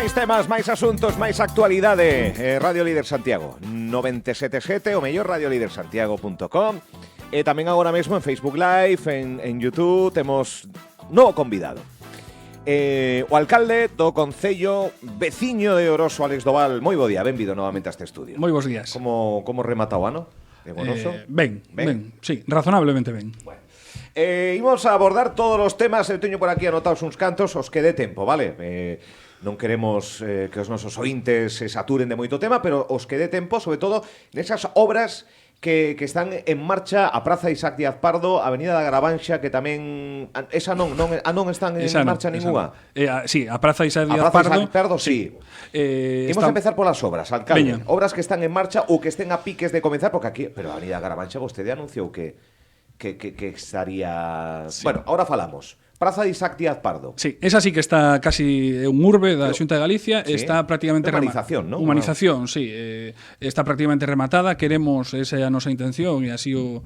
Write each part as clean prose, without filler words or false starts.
Máis temas, máis asuntos, máis actualidade. Radio Líder Santiago 977, o mellor radiolidersantiago.com. E tamén agora mesmo en Facebook Live, en YouTube, temos novo convidado. O alcalde do concello veciño de Oroso, Alex Doval. Moi bo día, benvido novamente a este estudio. Moi bons días. Como remata o ano? De Bonoso? Ben, sí, razonablemente ben. Bueno. Imos a abordar todos os temas. Eu teño por aquí anotados uns cantos, os que dé tempo, vale? Non queremos que os nosos ointes se saturen de moito tema, pero os que dé tempo, sobre todo nesas obras que están en marcha, a Praza Isaac Díaz Pardo, a Avenida da Garavanxa, que tamén esa non están en marcha ninguna. Sí, a Praza Isaac Díaz Pardo. A Praza Isaac Pardo, sí. Imos a empezar polas obras, alcalde. Veña. Obras que están en marcha ou que estén a piques de comenzar, porque aquí, pero a Avenida Garavanxa vostede anunciou que estaría... Sí. Bueno, ahora falamos. Praza de Isaac Díaz Pardo. Sí, esa sí que está casi un urbe da Xunta de Galicia, sí, está prácticamente humanización, ¿no? Humanización, sí, está prácticamente rematada. Queremos, esa é a nosa intención, e así o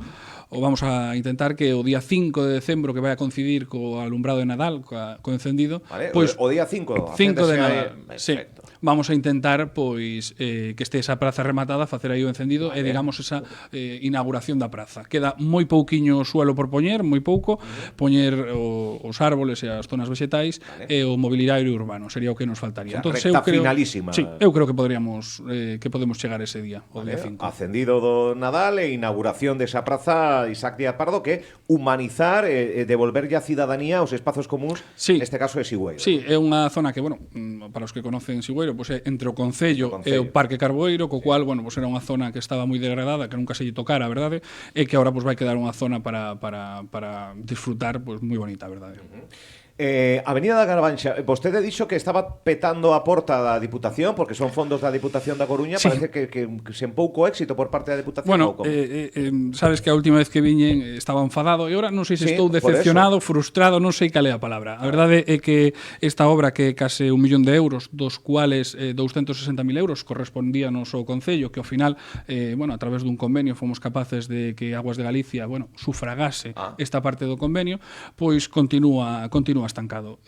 vamos a intentar, que o día 5 de decembro, que vai a coincidir co alumbrado de Nadal, co encendido, vale, pois o día 5 de Nadal. Sí. Vamos a intentar pois que este esa praza rematada, facer aí o encendido, e digamos esa inauguración da praza. Queda moi pouquiño suelo por poñer, moi pouco, poñer os árboles e as zonas vegetais, e o mobiliario urbano sería o que nos faltaría. O sea, entonces, recta finalísima. Sí, eu creo que podemos chegar ese día, o día 5. Ascendido do Nadal e inauguración desa praza Isaac Díaz Pardo, que humanizar e devolverlle a cidadanía os espazos comuns, sí, neste caso é Sigüeiro. Sí, é unha zona que, bueno, para os que conocen Sigüeiro, pois é entre o Concello e o Parque Carboeiro, co cual, bueno, pois era unha zona que estaba moi degradada, que nunca se lle tocara, a verdade, e que agora pois vai quedar unha zona para disfrutar, pois moi bonita, a verdade. Avenida da Garavanxa, vostede dixo que estaba petando a porta da Diputación, porque son fondos da Diputación da Coruña, sí. Parece que sen pouco éxito por parte da Diputación. Bueno, sabes que a última vez que viñen estaba enfadado, e agora non sei se estou decepcionado, frustrado, non sei cal é a palabra. A verdade é que esta obra, que é case 1 millón de euros, dos cuales 260.000 euros correspondíanos ao Concello, que ao final, bueno, a través dun convenio fomos capaces de que Aguas de Galicia, bueno, sufragase esta parte do convenio, pois continúa estancado.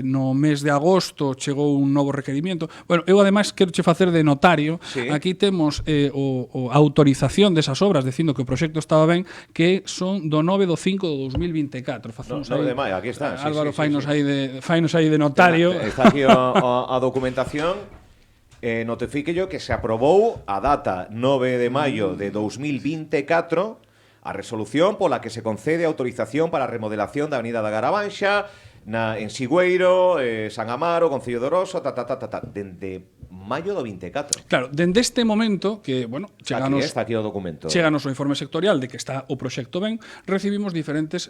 No mes de agosto chegou un novo requerimento. Bueno, eu ademais quero che facer de notario. Sí. Aquí temos a autorización desas obras, dicindo que o proxecto estaba ben, que son do 9 do 5 do 2024. Facemos 9 de maio, aquí está. Álvaro, fainos aí de notario. Está aquí a documentación. Notifique yo que se aprobou a data 9 de maio de 2024 a resolución pola que se concede autorización para a remodelación da Avenida da Garavanxa en Sigüeiro, San Amaro, Concello de Oroso, dende maio do 24. Claro, dende este momento que, bueno, está aquí o documento. Cheganos o informe sectorial de que está o proxecto ben, recibimos diferentes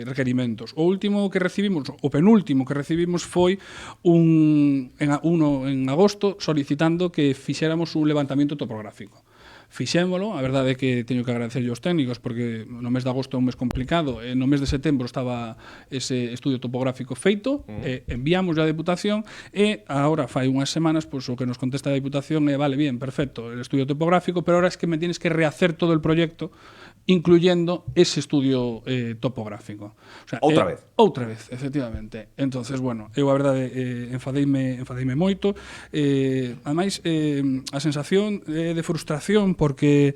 requerimentos. O último que recibimos, o penúltimo que recibimos foi uno en agosto solicitando que fixéramos un levantamiento topográfico. Fixémolo, a verdade é que teño que agradecer aos técnicos, porque no mes de agosto é un mes complicado, e no mes de setembro estaba ese estudio topográfico feito, enviamos a Diputación, e agora fai unhas semanas, pois o que nos contesta a Diputación é, vale, bien, perfecto, el estudio topográfico, pero ahora es que me tienes que rehacer todo el proyecto, incluyendo ese estudio topográfico. O sea, outra vez, efectivamente. Entonces, bueno, eu a verdade enfadeime moito. Ademais, a sensación de frustración, porque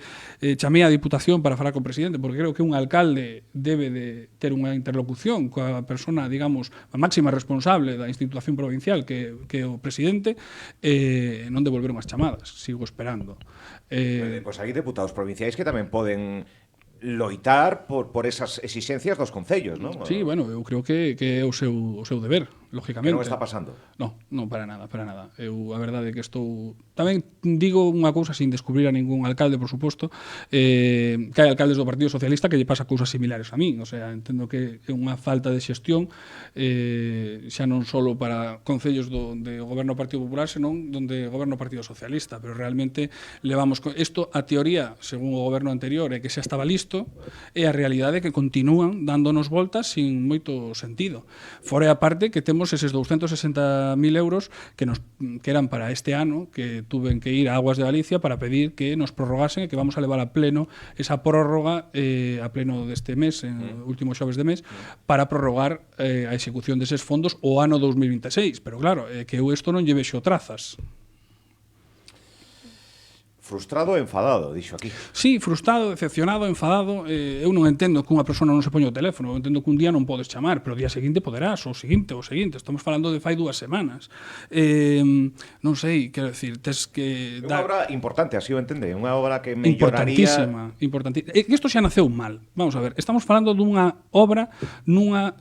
chamei a Diputación para falar co presidente, porque creo que un alcalde debe de ter unha interlocución coa persona, digamos, a máxima responsable da institución provincial, que o presidente, non devolveron as chamadas. Sigo esperando. Pois hai deputados provinciais que tamén poden loitar por esas exigencias dos concellos, non? Sí, bueno, eu creo que é o seu deber, lógicamente. Que non está pasando? Non, para nada. Eu, a verdade é que estou... Tamén digo unha cousa sin descubrir a ningún alcalde, por suposto, que hai alcaldes do Partido Socialista que lle pasa cousas similares a min. O sea, entendo que é unha falta de xestión, xa non só para concellos donde o goberno do Partido Popular, senón donde o goberno do Partido Socialista. Pero realmente levamos... Isto, a teoría, según o goberno anterior, é que xa estaba listo, e a realidade é que continúan dándonos voltas sin moito sentido. Fora a parte que temos recibimos eses 260.000 euros que eran para este ano, que tuven que ir a Aguas de Galicia para pedir que nos prorrogasen e que vamos a levar a pleno esa prórroga a pleno deste mes, último xoves de mes, para prorrogar a execución deses fondos o ano 2026. Pero claro, que eu isto non lle vexo trazas. Frustrado e enfadado, dixo aquí. Sí, frustrado, decepcionado, enfadado. Eu non entendo que unha persona non se poña o teléfono. Eu entendo que un día non podes chamar, pero o día seguinte poderás, o seguinte. Estamos falando de fai 2 semanas. Non sei, quero decir, tes que... É unha obra importante, así o entende. Unha obra que melloraría... Importantísima. Isto xa naceu mal. Vamos a ver, estamos falando dunha obra nunha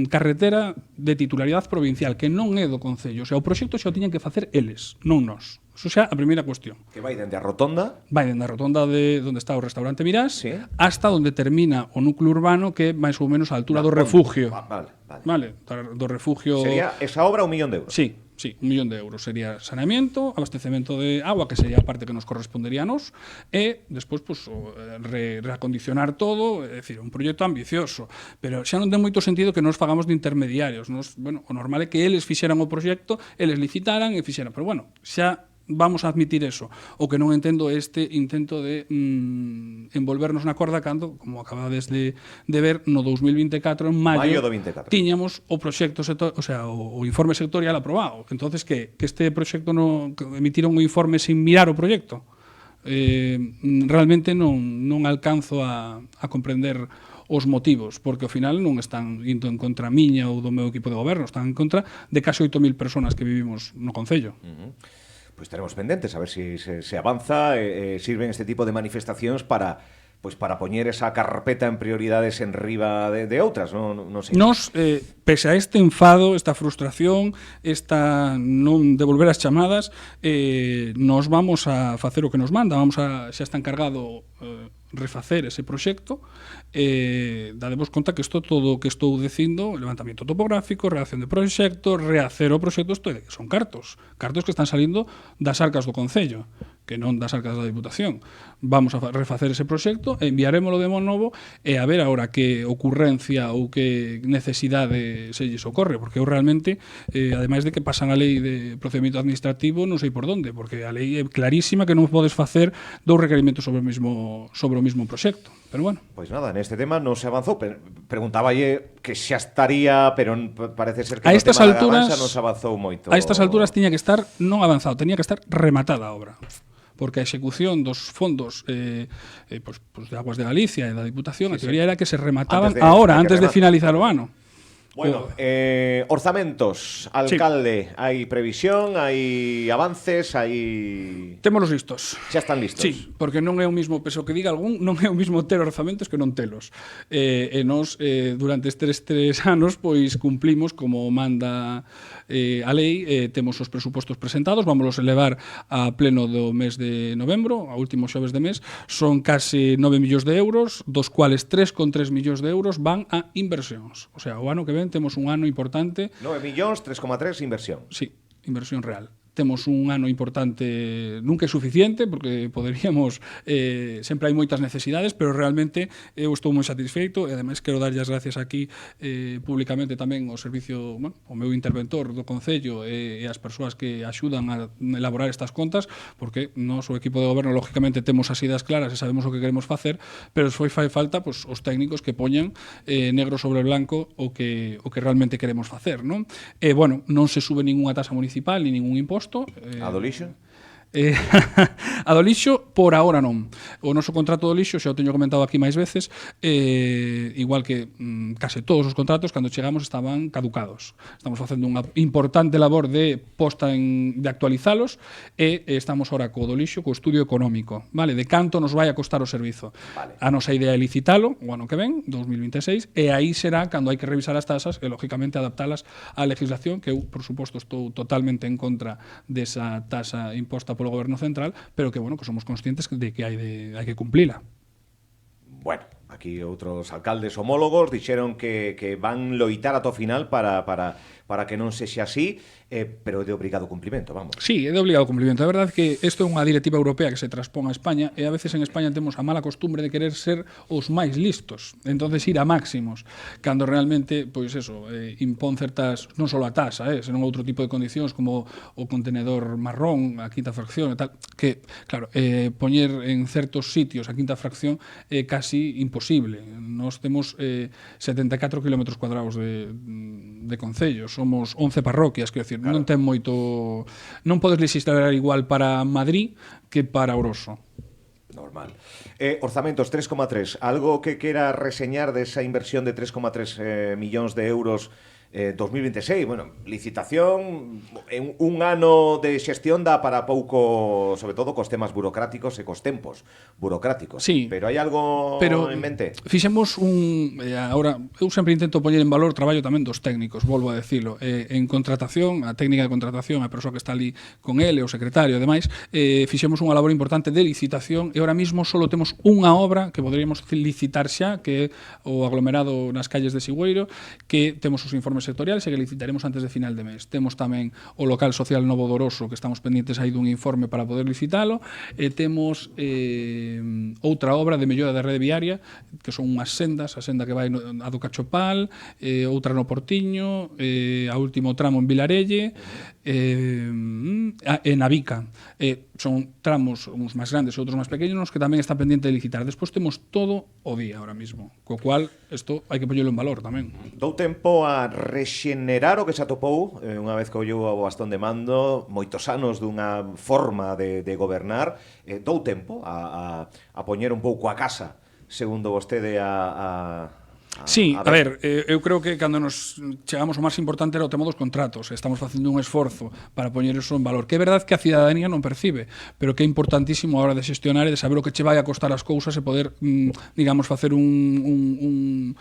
carretera de titularidade provincial, que non é do Concello. O sea, o proxecto xa o tiñan que facer eles, non nós. Eso xa a primeira cuestión. Que vai dende a rotonda? Vai dende a rotonda de onde está o restaurante Mirás, sí, hasta onde termina o núcleo urbano, que é máis ou menos a altura do refugio. Vale, do refugio... Sería esa obra 1 millón de euros? Sí, 1 millón de euros. Sería saneamiento, abastecemento de agua, que sería a parte que nos correspondería a nos, e despois pues, reacondicionar todo, é dicir, un proxecto ambicioso. Pero xa non ten moito sentido que nos fagamos de intermediarios. Bueno, o normal é que eles fixeran o proxecto, eles licitaran e fixeran. Pero bueno, xa vamos a admitir eso. O que non entendo é este intento de envolvernos na corda cando, como acabades de ver, no 2024, en maio do 24. Tiñamos o proxecto, o sea, o informe sectorial aprobado. Entonces, que este proxecto que emitiron o informe sin mirar o proxecto. Realmente non alcanzo a comprender os motivos, porque ao final non están indo en contra miña ou do meu equipo de goberno, están en contra de case 8.000 personas que vivimos no Concello. Pues estaremos pendentes a ver si se avanza, sirven este tipo de manifestacións para poñer esa carpeta en prioridades en riba de outras, non sei. Nos, pese a este enfado, esta frustración, esta non devolver as chamadas, nos vamos a facer o que nos manda, xa está encargado refacer ese proxecto, dadevos conta que isto todo o que estou dicindo, levantamiento topográfico, redacción de proxecto, rehacer o proxecto, son cartos que están salindo das arcas do Concello, que non das arcas da Diputación. Vamos a refacer ese proxecto, enviarémolo de novo e a ver agora que ocurrencia ou que necesidade se lles ocorre, porque eu realmente, ademais de que pasan a lei de procedimento administrativo, non sei por onde, porque a lei é clarísima que non podes facer 2 requerimentos sobre o mismo proxecto. Pero bueno. Pois nada, neste tema non se avanzou. Preguntáballe que xa estaría, pero parece ser que no tema da Gabanxa non se avanzou moito. A estas alturas tiña que estar non avanzado, tenía que estar rematada a obra. Porque a execución dos fondos de Aguas de Galicia e da Diputación, a teoría era que se remataban antes de finalizar o ano. Bueno, orzamentos, alcalde, sí. Hai previsión, hai avances, hai... Témolos listos. Xa están listos. Sí, porque non é o mismo, peso que diga algún, non é o mismo ter orzamentos que non telos. E nós, durante estes 3 anos, pois cumplimos como manda a lei, temos os presupostos presentados, vámonos elevar a pleno do mes de novembro, a último xoves de mes, son case 9 millóns de euros, dos cuales 3,3 millóns de euros van a inversións. O sea, o ano que ven temos un ano importante. 9 millóns, 3,3 inversión. Sí, inversión real. Temos un ano importante, nunca é suficiente, porque poderíamos, sempre hai moitas necesidades, pero realmente eu estou moi satisfeito, e ademais quero darlle as gracias aquí públicamente tamén ao servicio, o meu interventor do Concello e as persoas que axudan a elaborar estas contas, porque nós, o equipo de goberno, lógicamente temos as ideas claras e sabemos o que queremos facer, pero fai falta pues, os técnicos que poñan negro sobre blanco o que realmente queremos facer, non? E, bueno, non se sube ninguna tasa municipal ni ningún imposto. A do lixo? A do lixo, por ahora non. O noso contrato do lixo, xa o teño comentado aquí máis veces, igual que case todos os contratos, cando chegamos estaban caducados. Estamos facendo unha importante labor de posta de actualizalos e estamos ora co do lixo, co estudio económico, vale, de canto nos vai a costar o servizo. Vale. A nosa idea é licitalo o ano que ven, 2026, e aí será cando hai que revisar as tasas e, lógicamente, adaptalas á legislación, que eu, por suposto, estou totalmente en contra desa tasa imposta polo Goberno Central, pero que, bueno, que somos conscientes de que hai que cumplila. Bueno, aquí outros alcaldes homólogos dixeron que van loitar ata o final para que non sexa así, pero é de obrigado cumplimento, vamos. Sí, é de obligado cumplimento. É verdade que isto é unha directiva europea que se transpón a España e a veces en España temos a mala costumbre de querer ser os máis listos, entonces ir a máximos, cando realmente, pois eso, impón certas, non só a tasa, senón outro tipo de condicións como o contenedor marrón, a quinta fracción e tal, que, claro, poñer en certos sitios a quinta fracción é casi imposible. Nós temos 74 km cuadrados de concellos, somos 11 parroquias, quero dicir, claro. Non ten moito, non podes legislar igual para Madrid que para Oroso. Normal. Orzamentos 3,3. Algo que quera reseñar desa inversión de 3,3 millóns de euros 2026, bueno, licitación en un ano de xestión dá para pouco, sobre todo cos temas burocráticos e cos tempos burocráticos. Sí, pero hai algo en mente? Fixemos ahora, eu sempre intento poñer en valor o traballo tamén dos técnicos, volvo a decilo. En contratación, a técnica de contratación, a persoa que está ali con ele, o secretario, ademais, fixemos unha labor importante de licitación e ahora mismo só temos unha obra que poderíamos licitar xa, que é o aglomerado nas calles de Sigüeiro, que temos os informes sectoriales e que licitaremos antes de final de mes. Temos tamén o local social Novo Doroso, que estamos pendientes aí dun informe para poder licitalo, e temos outra obra de mellora da rede viaria, que son unhas sendas, a senda que vai a do Cachopal, outra no Portiño, a último tramo en Vilarelle, e na Vica. Son tramos uns máis grandes e outros máis pequenos que tamén están pendentes de licitar. Despois temos todo o día ahora mismo, co cual isto hai que poñelo en valor tamén. Dou tempo a rexenerar o que se atopou unha vez que ollou o bastón de mando, moitos anos dunha forma de gobernar. Dou tempo a poñer un pouco a casa, segundo vostede, Sí, a ver, eu creo que cando nos chegamos o máis importante era o tema dos contratos. Estamos facendo un esforzo para poñer eso en valor. Que é verdade que a cidadanía non percibe, pero que é importantísimo a hora de xestionar e de saber o que che vai a costar as cousas e poder, digamos, facer unha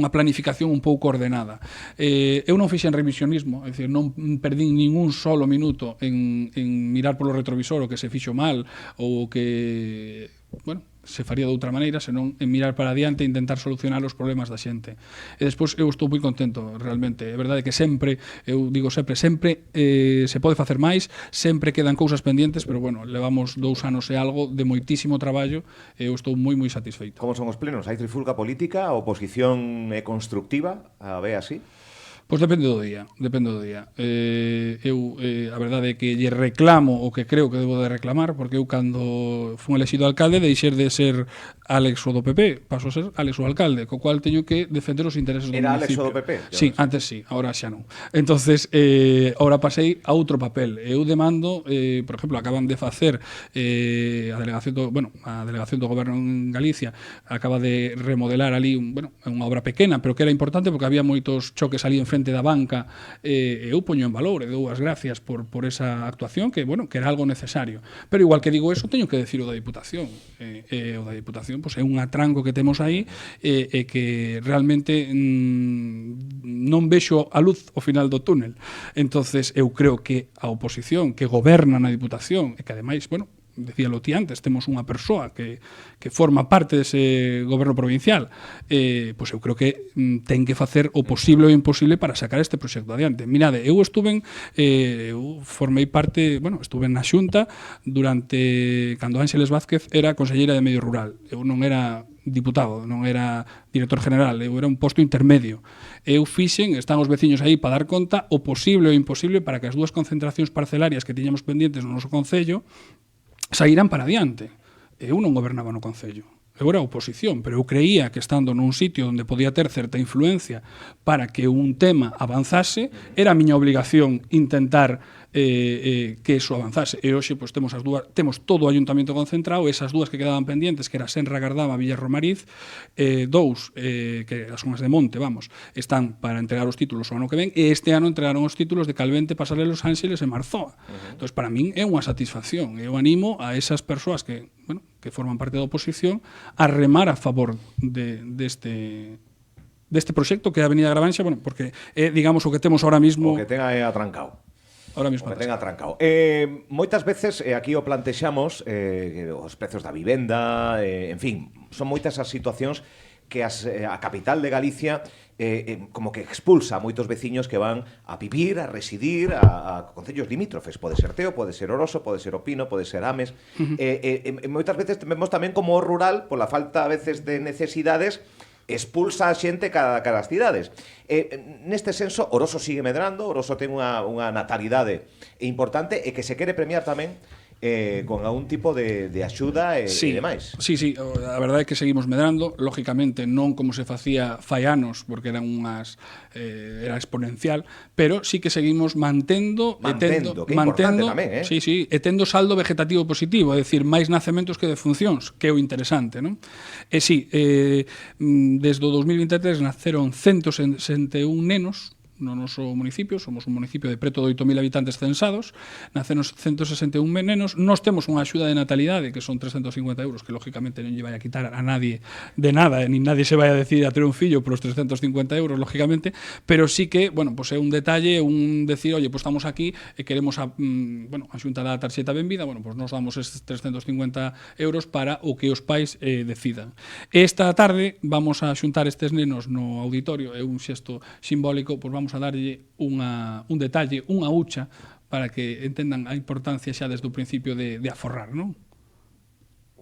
planificación un pouco ordenada. Eu non fixen revisionismo, é dicir, non perdín ningún solo minuto en mirar polo retrovisor o que se fixo mal ou que, bueno, se faría de outra maneira, senón en mirar para adiante e intentar solucionar os problemas da xente. E despois eu estou moi contento, realmente. É verdade que sempre, eu digo sempre se pode facer máis, sempre quedan cousas pendientes, pero bueno, levamos 2 anos e algo de moitísimo traballo e eu estou moi satisfeito. Como son os plenos? Hai trifulga política? A oposición é constructiva? A ve así? Pois depende do día, a verdade é que lle reclamo o que creo que debo de reclamar, porque eu cando fui elexido alcalde deixei de ser Alex o do PP, paso a ser Alex o alcalde, co cual teño que defender os intereses do municipio. Era Alex o do PP? Sí, antes sí, agora xa non. Entonces, agora pasei a outro papel. Eu demando, por exemplo, acaban de facer a delegación do Goberno en Galicia, acaba de remodelar ali unha obra pequena, pero que era importante porque había moitos choques ali en frente da banca, eu poño en valor e dou as gracias por esa actuación que, bueno, que era algo necesario. Pero igual que digo eso, teño que decir o da Diputación. O da Diputación pois é un atranco que temos aí e que realmente non vexo a luz ao final do túnel. Entonces eu creo que a oposición que goberna na Diputación e que ademais, bueno, decíalo ti antes, temos unha persoa que forma parte dese goberno provincial, pois eu creo que ten que facer o posible e o imposible para sacar este proxecto adiante. Mirade, eu formei parte, estuve na Xunta durante cando Ángeles Vázquez era conselleira de Medio Rural. Eu non era diputado, non era director general, eu era un posto intermedio. Eu fixen, están os veciños aí para dar conta o posible e o imposible para que as dúas concentracións parcelarias que tiñamos pendientes no noso concello saíran para adiante. Eu non gobernaba no concello. Eu era oposición, pero eu creía que estando nun sitio onde podía ter certa influencia para que un tema avanzase, era a miña obligación intentar que eso avanzase. E hoxe pois, temos todo o ayuntamento concentrado, esas dúas que quedaban pendientes, que era Senra Gardama, Villa Romariz, dous, que son as de Monte, están para entregar os títulos o ano que ven, e este ano entregaron os títulos de Calvente, Pasarela, Los Ángeles e Marzoa. Entón, para min é unha satisfacción. Eu animo a esas persoas que forman parte da oposición a remar a favor deste proxecto que é a Avenida Gravanxa, porque é, digamos, o que temos ahora mismo. O que tenga atrancado. Ahora mismo. O que tenga atrancado. Moitas veces aquí o plantexamos os prezos da vivenda, en fin, son moitas as situacións que a capital de Galicia como que expulsa a moitos veciños que van a vivir, a residir a concellos limítrofes. Pode ser Teo, pode ser Oroso, pode ser Opino, pode ser Ames. Moitas veces vemos tamén como o rural, pola falta a veces de necesidades, expulsa a xente cara as cidades. Neste senso, Oroso sigue medrando, Oroso ten unha natalidade importante e que se quere premiar tamén con algún tipo de axuda e demais. Sí, a verdade é que seguimos medrando, lógicamente non como se facía fai anos, porque eran era exponencial, pero sí que seguimos mantendo tamén, sí, e tendo saldo vegetativo positivo, é dicir, máis nacementos que defuncións, que é o interesante, non? E desde o 2023 naceron 161 nenos no noso municipio, somos un municipio de preto de 8.000 habitantes censados, nacenos 161 nenos, nós temos unha axuda de natalidade que son 350 euros, que lógicamente non lle vai a quitar a nadie de nada, nin nadie se vai a decidir a ter un fillo por os 350 euros, lógicamente, pero sí que, bueno, pues é un detalle, un decir, oye, pues estamos aquí e queremos axuntar a tarxeta benvida, bueno, pues nos damos estes 350 euros para o que os pais decidan. Esta tarde vamos a xuntar estes nenos no auditorio, é un xesto simbólico, pues vamos a darlle un detalle, unha hucha, para que entendan a importancia xa desde o principio de aforrar, non?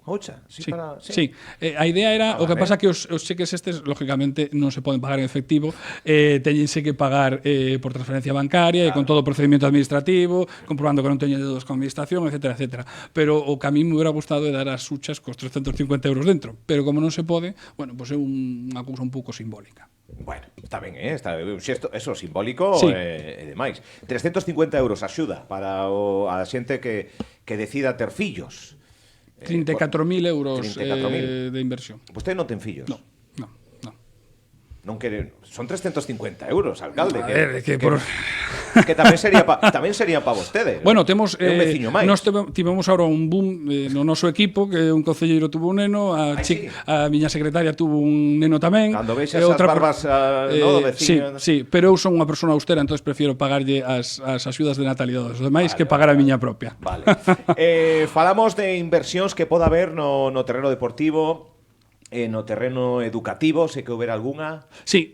Hucha? Sí. A idea era, o que pasa que os cheques estes, lógicamente, non se poden pagar en efectivo, teñense que pagar por transferencia bancaria, e con todo o procedimento administrativo, comprobando que non teñen dedos con administración, etcétera. Pero o que a mí me hubiera gustado é dar as huchas cos 350 euros dentro, pero como non se pode, bueno, pues é unha cousa un pouco simbólica. Bueno, está ben, está un xesto, eso, simbólico e demais. 350 euros axuda para a xente que decida ter fillos. 34.000 euros de inversión. Vostede non ten fillos? No. Non quere, son 350 euros, alcalde. A ver, que tamén sería para vostede. Bueno, temos un veciño máis. Nós tivemos agora un boom no noso equipo, que un concelleiro tuvo un neno, a miña secretaria tuvo un neno tamén. Cando vexas as barbas do veciño. Sí, pero eu son unha persona austera, entonces prefiero pagarlle as axudas de natalidade dos demais que pagar a miña propia. Vale. Falamos de inversións que poda haber no terreno deportivo, no terreno educativo, sei que houber algunha. Sí,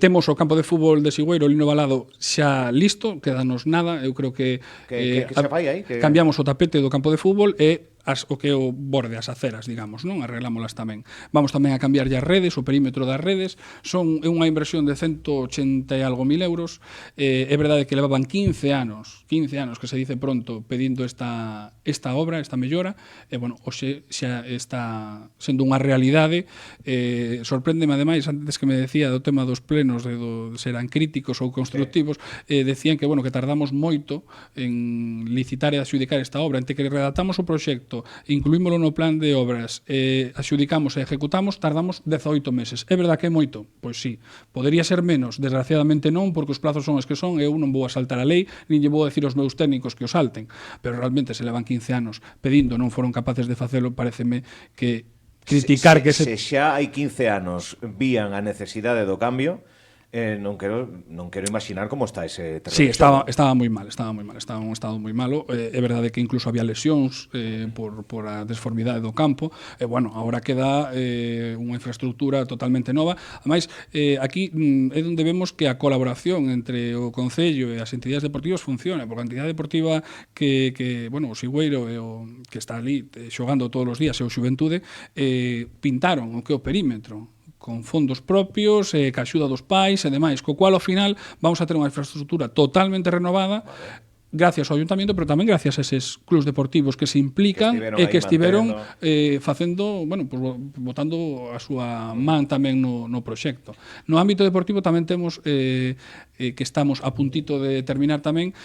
temos o campo de fútbol de Sigüeiro, Lino Balado, xa listo, quedanos nada, eu creo que se fai aí, cambiamos o tapete do campo de fútbol e o que é o borde, as aceras, digamos, non? Arreglámolas tamén. Vamos tamén a cambiarlle as redes, o perímetro das redes. É unha inversión de 180 e algo mil euros. É verdade que levaban 15 anos que se dice pronto pedindo esta obra, esta mellora, e, bueno, hoxe xa está sendo unha realidade. Sorpréndeme, ademais, antes que me decía do tema dos plenos, de serán críticos ou constructivos, decían que, bueno, que tardamos moito en licitar e adxudicar esta obra, entre que redactamos o proxecto, incluímolo no plan de obras, axudicamos e ejecutamos, tardamos 18 meses. É verdad que é moito? Pois sí. Podería ser menos? Desgraciadamente non, porque os plazos son os que son, e eu non vou a saltar a lei, nin lle vou a decir aos meus técnicos que o salten, pero realmente se levan 15 anos pedindo, non foron capaces de facelo, pareceme que criticar que se xa hai 15 anos vían a necesidade do cambio, non quero imaginar como está ese terreno. Sí, estaba moi mal, estaba en un estado moi malo. É verdade que incluso había lesións por a desformidade do campo. E, bueno, agora queda unha infraestructura totalmente nova. Ademais, aquí é onde vemos que a colaboración entre o Concello e as entidades deportivas funciona, porque a entidade deportiva que bueno, o Sigüeiro que está ali xogando todos os días, e o Xuventude, pintaron o que é o perímetro con fondos propios, ca axuda dos pais e demais, co cual, ao final, vamos a ter unha infraestructura totalmente renovada, gracias ao Ayuntamiento, pero tamén gracias a eses clubs deportivos que se implican e que estiveron facendo, bueno, pues, botando a súa man tamén no proxecto. No ámbito deportivo tamén temos que estamos a puntito de terminar tamén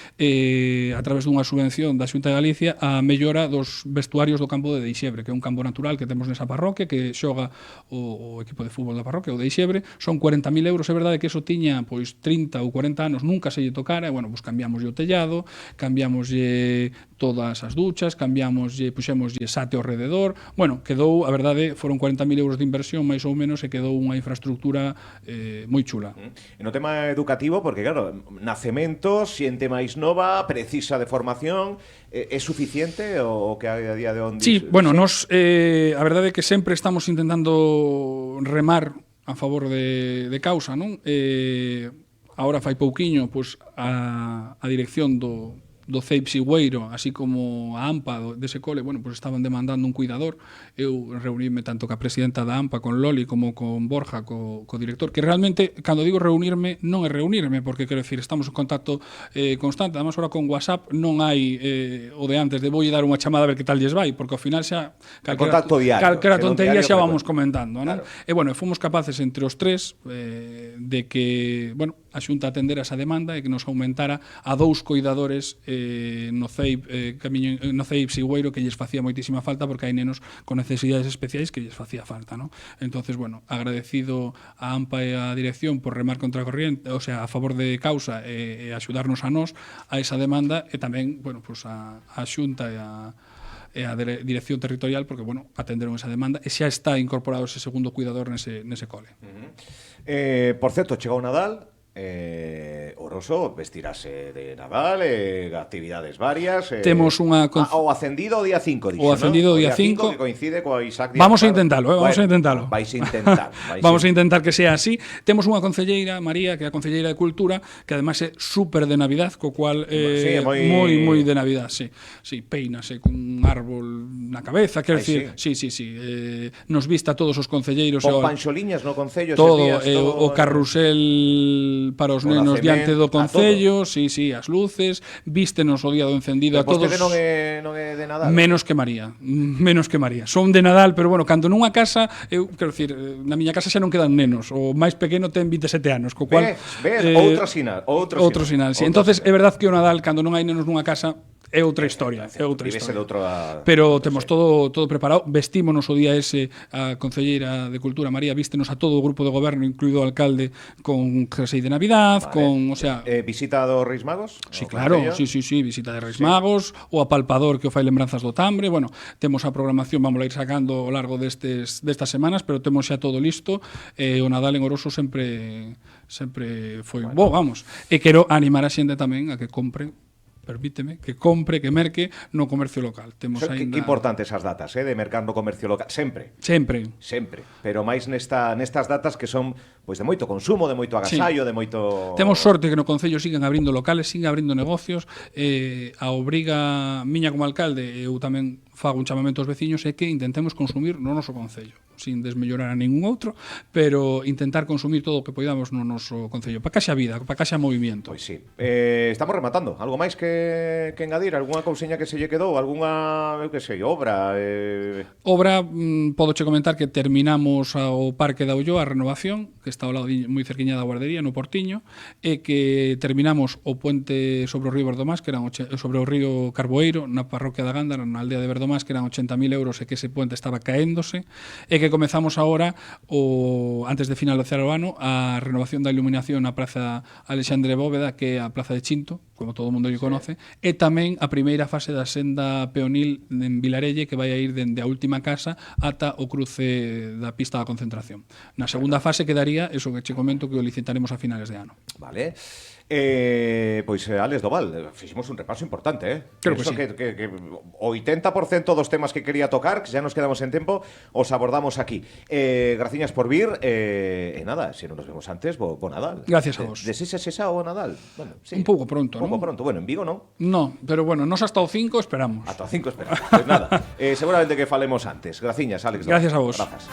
a través dunha subvención da Xunta de Galicia a mellora dos vestuarios do campo de Deixebre, que é un campo natural que temos nesa parroquia, que xoga o equipo de fútbol da parroquia, o Deixebre. Son 40.000 euros, é verdade que eso tiña pois 30 ou 40 anos, nunca se lle tocara, e, bueno, pues cambiamos o tellado, cambiámoslle todas as duchas, puxémoslle SAT ao rededor. Bueno, quedou, a verdade, foron 40.000 euros de inversión, máis ou menos, e quedou unha infraestructura moi chula. E no tema educativo, porque claro, nacementos, xente máis nova, precisa de formación, é suficiente o que hai a día de onde? Sí, bueno, nos, a verdade é que sempre estamos intentando remar a favor de causa, non? Agora fai pouquiño, pois, a dirección do CEIP Sigüeiro, así como a AMPA dese cole, bueno, pues estaban demandando un cuidador. Eu reunirme tanto ca presidenta da AMPA, con Loli, como con Borja, co director, que realmente, cando digo reunirme, non é reunirme, porque, quero dicir, estamos en contacto constante. Además, ahora con WhatsApp non hai o de antes, de voulle dar unha chamada a ver que tal lles vai, porque ao final xa contacto diario, calquera tontería xa vamos comentando, non? Claro. E, bueno, fomos capaces entre os tres de que, bueno, a Xunta atendera esa demanda e que nos aumentara a 2 coidadores no CEIP Sigüeiro, que lles facía moitísima falta, porque hai nenos con necesidades especiais que lles facía falta, ¿no? Entonces, bueno, agradecido a AMPA e a dirección por remar contra a corriente, o sea, a favor de causa e axudarnos a nós a esa demanda, e tamén, bueno, pues a Xunta e a dirección territorial, porque, bueno, atenderon esa demanda e xa está incorporado ese segundo cuidador nese cole. Por certo, chegou o Nadal. Oroso vestirase de Nadal, actividades varias. Temos unha o ascendido o día 5, o ascendido o día 5, que coincide coa Isaac Díaz. Vamos a intentalo, vamos a intentalo. Vais a intentar. Vamos a intentar que sea así. Temos unha concelleira, María, que é a concelleira de Cultura, que ademais é súper de Navidad, co cual moi de Navidad, sí. Sí, peínase con un árbol na cabeza, quero dicir, sí. Nos vista todos os concelleiros. Con panxoliñas no concello, todo, o carrusel para os nenos diante do concello, sí, as luces, vístenos o día do encendido a todos. Vostede non é de Nadal? Menos que María. Son de Nadal, pero bueno, cando nunha casa, eu quero dicir, na miña casa xa non quedan nenos, o máis pequeno ten 27 anos, co cual outro sinal. Sí. Entonces, é verdad que o Nadal, cando non hai nenos nunha casa, é outra historia, pero temos todo preparado. Vestímonos o día ese, a concelleira de Cultura, María, vístenos a todo o grupo de goberno, incluído o alcalde, con jersey de Navidad, con, o sea, visita dos Reis Magos? Sí, claro, sí, visita de Reis Magos, o apalpador que o fai lembranzas do tambre. Bueno, temos a programación, vamos a ir sacando ao largo destas semanas, pero temos xa todo listo. O Nadal en Oroso sempre foi bo, vamos. E quero animar a xente tamén a que compre, permíteme, que compre, que merque no comercio local. Temos que importantes esas datas, de mercar no comercio local, sempre, pero máis nestas datas que son pois de moito consumo, de moito agasallo, de moito... Temos sorte que no concello siguen abrindo locales, siguen abrindo negocios, a obriga miña como alcalde, eu tamén fago un chamamento aos veciños, é que intentemos consumir no noso concello, sin desmellorar a ningún outro, pero intentar consumir todo o que poidamos no noso concello, para que haxa vida, para que haxa movimiento. Pois sí. Estamos rematando. Algo máis que engadir? Algunha cousiña que se lle quedou? Algunha, eu que sei, obra? Obra, podo che comentar que terminamos o Parque da Ulloa, a renovación, que está ao lado moi cerquiña da guardería, no Portiño, e que terminamos o puente sobre o río Verdomás, que eran sobre o río Carboeiro, na parroquia da Gándara, na aldea de Verdomás, que eran 80.000 euros, e que ese puente estaba caéndose, e que comezamos agora, antes de finalizar o ano, a renovación da iluminación na Praza Alexandre Bóveda, que é a Plaza de Chinto, como todo o mundo lle conoce, e tamén a primeira fase da senda peonil en Vilarelle, que vai a ir dende a última casa ata o cruce da pista da concentración. Na segunda fase quedaría, eso que che comento, que o licitaremos a finales de ano. Vale. Pois, Álex Doval, fixemos un repaso importante, Creo que sí. Que o 80% dos temas que quería tocar, que xa nos quedamos en tempo, os abordamos aquí. Graciñas por vir, nada, se non nos vemos antes, bo Nadal. Gracias a vos. Desexas esa o Nadal? Bueno, sí. Un pouco pronto, non? Un pouco pronto, bueno, en Vigo non? No, pero bueno, nos hasta o 5 esperamos. Hasta o 5 esperamos, pues nada, seguramente que falemos antes. Graciñas, Álex Doval. Gracias a vos. Grazas.